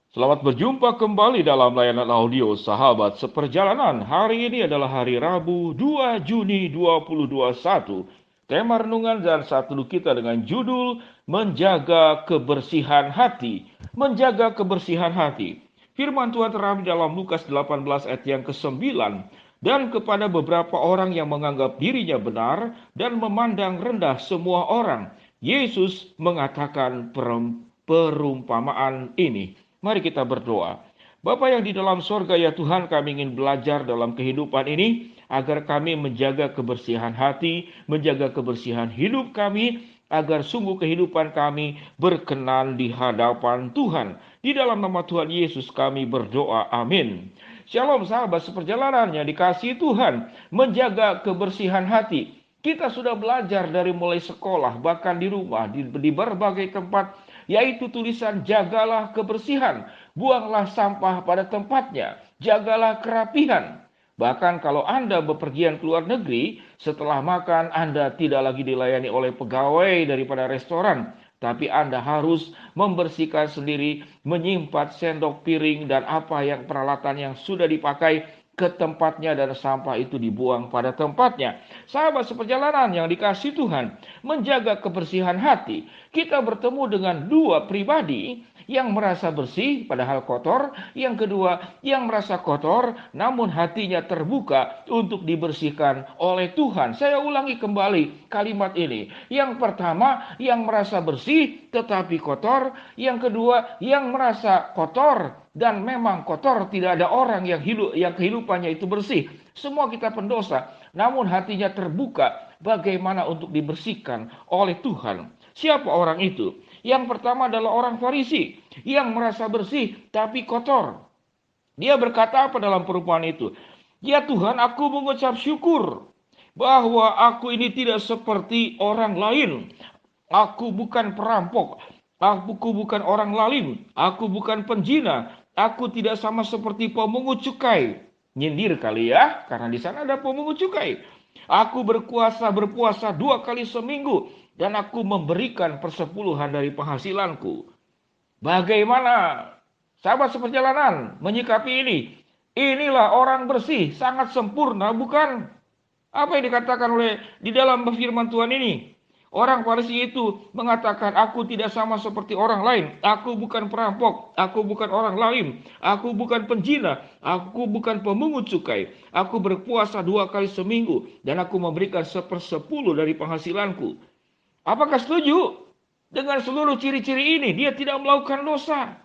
Selamat berjumpa kembali dalam layanan audio Sahabat Seperjalanan. Hari ini adalah hari Rabu 2 Juni 2021. Tema renungan dan satu kita dengan judul Menjaga Kebersihan Hati. Menjaga kebersihan hati. Firman Tuhan terambil dalam Lukas 18 ayat yang ke-9. Dan kepada beberapa orang yang menganggap dirinya benar dan memandang rendah semua orang, Yesus mengatakan perumpamaan ini. Mari kita berdoa. Bapa yang di dalam sorga, ya Tuhan, kami ingin belajar dalam kehidupan ini agar kami menjaga kebersihan hati, menjaga kebersihan hidup kami, agar sungguh kehidupan kami berkenan di hadapan Tuhan. Di dalam nama Tuhan Yesus kami berdoa. Amin. Shalom sahabat seperjalanan yang dikasihi Tuhan, menjaga kebersihan hati. Kita sudah belajar dari mulai sekolah, bahkan di rumah, di berbagai tempat, yaitu tulisan jagalah kebersihan, buanglah sampah pada tempatnya, jagalah kerapihan. Bahkan kalau Anda bepergian ke luar negeri, setelah makan Anda tidak lagi dilayani oleh pegawai daripada restoran, tapi Anda harus membersihkan sendiri, menyimpan sendok, piring, dan apa yang peralatan yang sudah dipakai ke tempatnya dan sampah itu dibuang pada tempatnya. Sahabat seperjalanan yang dikasihi Tuhan, menjaga kebersihan hati. Kita bertemu dengan dua pribadi yang merasa bersih padahal kotor, yang kedua yang merasa kotor namun hatinya terbuka untuk dibersihkan oleh Tuhan. Saya ulangi kembali kalimat ini. Yang pertama yang merasa bersih tetapi kotor, yang kedua yang merasa kotor dan memang kotor, tidak ada orang yang kehidupannya itu bersih. Semua kita pendosa, namun hatinya terbuka bagaimana untuk dibersihkan oleh Tuhan. Siapa orang itu? Yang pertama adalah orang Farisi yang merasa bersih tapi kotor. Dia berkata apa dalam perumpamaan itu? Ya Tuhan, aku mengucap syukur bahwa aku ini tidak seperti orang lain. Aku bukan perampok, aku bukan orang lalim, aku bukan penjina, aku tidak sama seperti pemungut cukai. Nyindir kali ya, karena di sana ada pemungut cukai. Aku berpuasa 2 kali seminggu dan aku memberikan persepuluhan dari penghasilanku. Bagaimana sahabat seperjalanan menyikapi ini? Inilah orang bersih, sangat sempurna, bukan? Apa yang dikatakan oleh di dalam firman Tuhan ini? Orang Farisi itu mengatakan, aku tidak sama seperti orang lain. Aku bukan perampok, aku bukan orang lain, aku bukan penjina, aku bukan pemungut cukai. Aku berpuasa 2 kali seminggu dan aku memberikan 1/10 dari penghasilanku. Apakah setuju dengan seluruh ciri-ciri ini? Dia tidak melakukan dosa.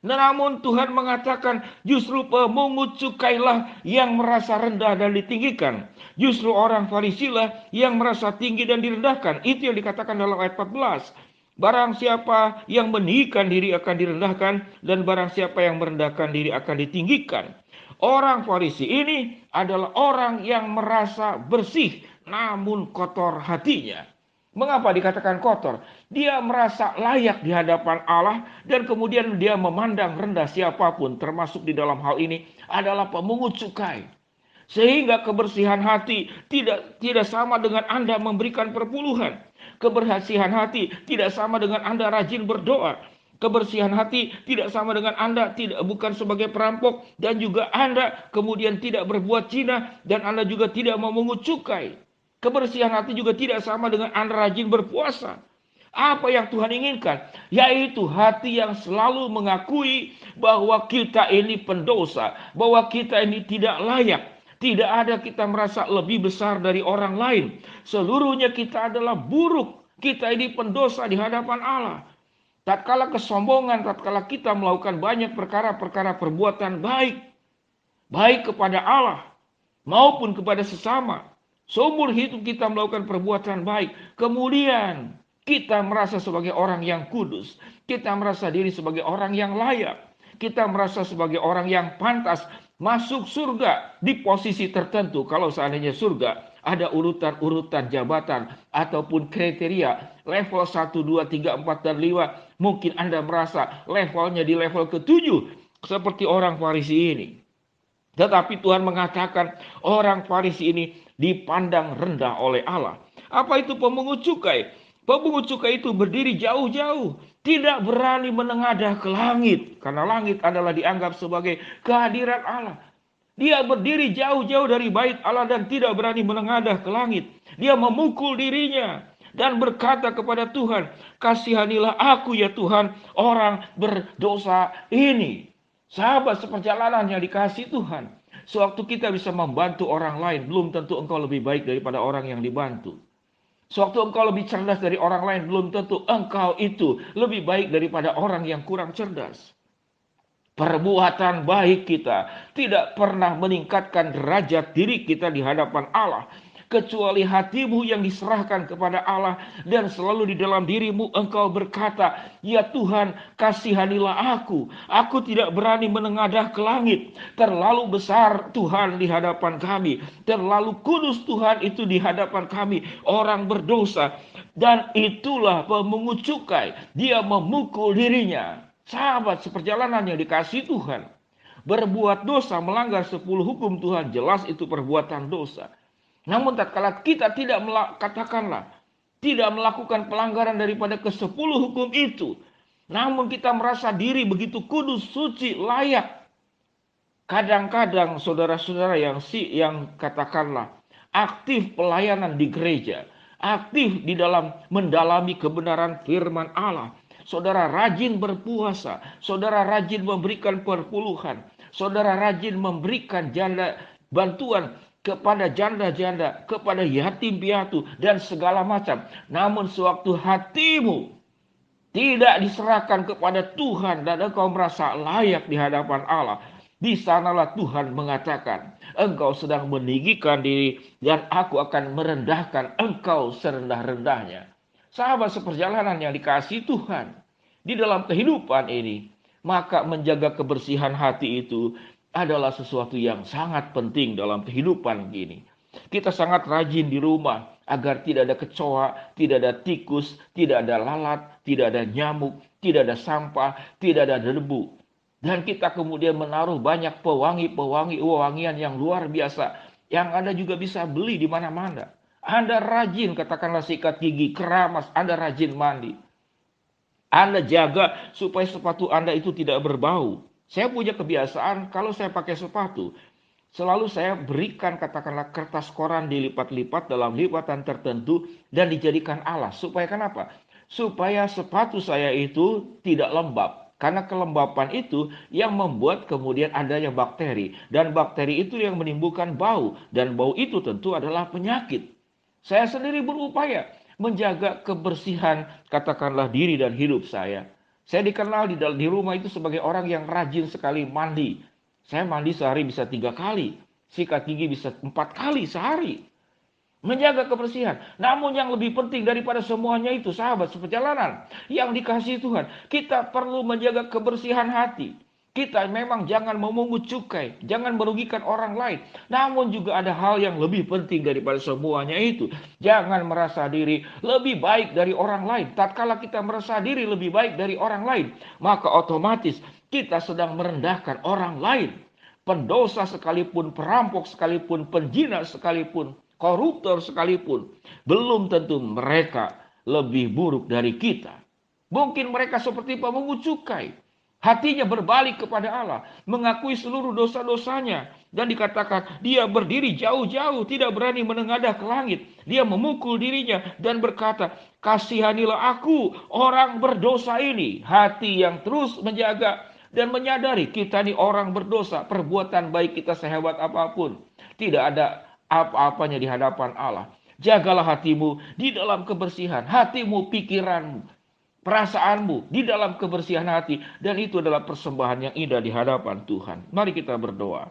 Namun Tuhan mengatakan justru pemungut cukailah yang merasa rendah dan ditinggikan. Justru orang Farisi lah yang merasa tinggi dan direndahkan. Itu yang dikatakan dalam ayat 14. Barang siapa yang meninggikan diri akan direndahkan, dan barang siapa yang merendahkan diri akan ditinggikan. Orang Farisi ini adalah orang yang merasa bersih namun kotor hatinya. Mengapa dikatakan kotor? Dia merasa layak di hadapan Allah dan kemudian dia memandang rendah siapapun, termasuk di dalam hal ini adalah pemungut cukai. Sehingga kebersihan hati tidak sama dengan Anda memberikan perpuluhan. Kebersihan hati tidak sama dengan Anda rajin berdoa. Kebersihan hati tidak sama dengan Anda bukan sebagai perampok, dan juga Anda kemudian tidak berbuat zina, dan Anda juga tidak memungut cukai. Kebersihan hati juga tidak sama dengan Anda rajin berpuasa. Apa yang Tuhan inginkan? Yaitu hati yang selalu mengakui bahwa kita ini pendosa, bahwa kita ini tidak layak. Tidak ada kita merasa lebih besar dari orang lain. Seluruhnya kita adalah buruk. Kita ini pendosa di hadapan Allah. Tatkala kesombongan, tatkala kita melakukan banyak perkara-perkara perbuatan baik, baik kepada Allah maupun kepada sesama, seumur hidup kita melakukan perbuatan baik, kemudian kita merasa sebagai orang yang kudus, kita merasa diri sebagai orang yang layak, kita merasa sebagai orang yang pantas masuk surga di posisi tertentu. Kalau seandainya surga ada urutan-urutan jabatan ataupun kriteria level 1, 2, 3, 4, dan 5, mungkin Anda merasa levelnya di level ke-7 seperti orang Farisi ini. Tetapi Tuhan mengatakan orang Farisi ini dipandang rendah oleh Allah. Apa itu pemungut cukai? Pemungut cukai itu berdiri jauh-jauh, tidak berani menengadah ke langit, karena langit adalah dianggap sebagai kehadiran Allah. Dia berdiri jauh-jauh dari bait Allah dan tidak berani menengadah ke langit. Dia memukul dirinya dan berkata kepada Tuhan, "Kasihanilah aku ya Tuhan, orang berdosa ini." Sahabat seperjalanan yang dikasihi Tuhan, sewaktu kita bisa membantu orang lain, belum tentu engkau lebih baik daripada orang yang dibantu. Sewaktu engkau lebih cerdas dari orang lain, belum tentu engkau itu lebih baik daripada orang yang kurang cerdas. Perbuatan baik kita tidak pernah meningkatkan derajat diri kita di hadapan Allah, kecuali hatimu yang diserahkan kepada Allah dan selalu di dalam dirimu engkau berkata, "Ya Tuhan, kasihanilah aku. Aku tidak berani menengadah ke langit. Terlalu besar Tuhan di hadapan kami. Terlalu kudus Tuhan itu di hadapan kami, orang berdosa." Dan itulah pemungut cukai. Dia memukul dirinya. Sahabat seperjalanan yang dikasihi Tuhan, berbuat dosa, melanggar 10 hukum Tuhan, jelas itu perbuatan dosa. Namun tatkala kita tidak tidak melakukan pelanggaran daripada ke-10 hukum itu, namun kita merasa diri begitu kudus, suci, layak. Kadang-kadang saudara-saudara yang katakanlah aktif pelayanan di gereja, aktif di dalam mendalami kebenaran firman Allah, saudara rajin berpuasa, saudara rajin memberikan perpuluhan, saudara rajin memberikan bantuan kepada janda-janda, kepada yatim piatu, dan segala macam. Namun sewaktu hatimu tidak diserahkan kepada Tuhan dan engkau merasa layak di hadapan Allah, di sanalah Tuhan mengatakan, "Engkau sedang meninggikan diri dan aku akan merendahkan engkau serendah-rendahnya." Sahabat seperjalanan yang dikasihi Tuhan, di dalam kehidupan ini, maka menjaga kebersihan hati itu adalah sesuatu yang sangat penting dalam kehidupan gini. Kita sangat rajin di rumah agar tidak ada kecoa, tidak ada tikus, tidak ada lalat, tidak ada nyamuk, tidak ada sampah, tidak ada debu. Dan kita kemudian menaruh banyak wewangian yang luar biasa, yang Anda juga bisa beli di mana-mana. Anda rajin, katakanlah sikat gigi, keramas, Anda rajin mandi. Anda jaga supaya sepatu Anda itu tidak berbau. Saya punya kebiasaan kalau saya pakai sepatu, selalu saya berikan katakanlah kertas koran dilipat-lipat dalam lipatan tertentu dan dijadikan alas. Supaya kenapa? Supaya sepatu saya itu tidak lembab. Karena kelembapan itu yang membuat kemudian adanya bakteri. Dan bakteri itu yang menimbulkan bau. Dan bau itu tentu adalah penyakit. Saya sendiri berupaya menjaga kebersihan katakanlah diri dan hidup saya. Saya dikenal di rumah itu sebagai orang yang rajin sekali mandi. Saya mandi sehari bisa 3 kali. Sikat gigi bisa 4 kali sehari. Menjaga kebersihan. Namun yang lebih penting daripada semuanya itu, sahabat seperjalanan yang dikasihi Tuhan, kita perlu menjaga kebersihan hati. Kita memang jangan memungut cukai, jangan merugikan orang lain. Namun juga ada hal yang lebih penting daripada semuanya itu. Jangan merasa diri lebih baik dari orang lain. Tatkala kita merasa diri lebih baik dari orang lain, maka otomatis kita sedang merendahkan orang lain. Pendosa sekalipun, perampok sekalipun, penjina sekalipun, koruptor sekalipun, belum tentu mereka lebih buruk dari kita. Mungkin mereka seperti pemungut cukai. Hatinya berbalik kepada Allah, mengakui seluruh dosa-dosanya. Dan dikatakan dia berdiri jauh-jauh, tidak berani menengadah ke langit. Dia memukul dirinya dan berkata, "Kasihanilah aku, orang berdosa ini." Hati yang terus menjaga dan menyadari kita ini orang berdosa. Perbuatan baik kita sehebat apapun, tidak ada apa-apanya di hadapan Allah. Jagalah hatimu di dalam kebersihan, hatimu, pikiranmu, perasaanmu di dalam kebersihan hati, dan itu adalah persembahan yang indah di hadapan Tuhan. Mari kita berdoa.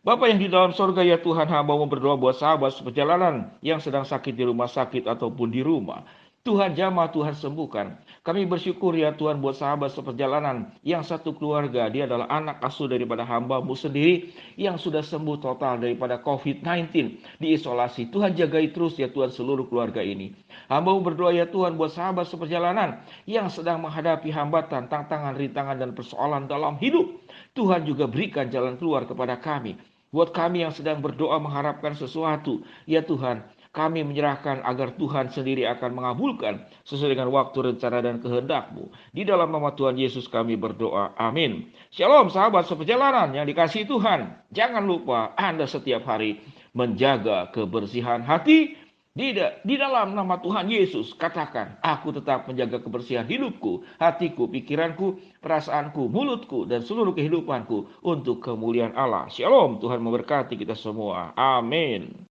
Bapa yang di dalam sorga, ya Tuhan, hamba mau berdoa buat sahabat seperjalanan yang sedang sakit di rumah sakit ataupun di rumah. Tuhan jamah, Tuhan sembuhkan. Kami bersyukur ya Tuhan buat sahabat seperjalanan yang satu keluarga, dia adalah anak asuh daripada hamba-Mu sendiri yang sudah sembuh total daripada COVID-19, diisolasi. Tuhan jagai terus ya Tuhan seluruh keluarga ini. Hamba-Mu berdoa ya Tuhan buat sahabat seperjalanan yang sedang menghadapi hambatan, tantangan, rintangan, dan persoalan dalam hidup. Tuhan juga berikan jalan keluar kepada kami. Buat kami yang sedang berdoa mengharapkan sesuatu, ya Tuhan, Kami menyerahkan agar Tuhan sendiri akan mengabulkan sesuai dengan waktu, rencana, dan kehendak-Mu. Di dalam nama Tuhan Yesus kami berdoa. Amin. Shalom sahabat seperjalanan yang dikasihi Tuhan. Jangan lupa Anda setiap hari menjaga kebersihan hati. Di dalam nama Tuhan Yesus, katakan, aku tetap menjaga kebersihan hidupku, hatiku, pikiranku, perasaanku, mulutku, dan seluruh kehidupanku untuk kemuliaan Allah. Shalom, Tuhan memberkati kita semua. Amin.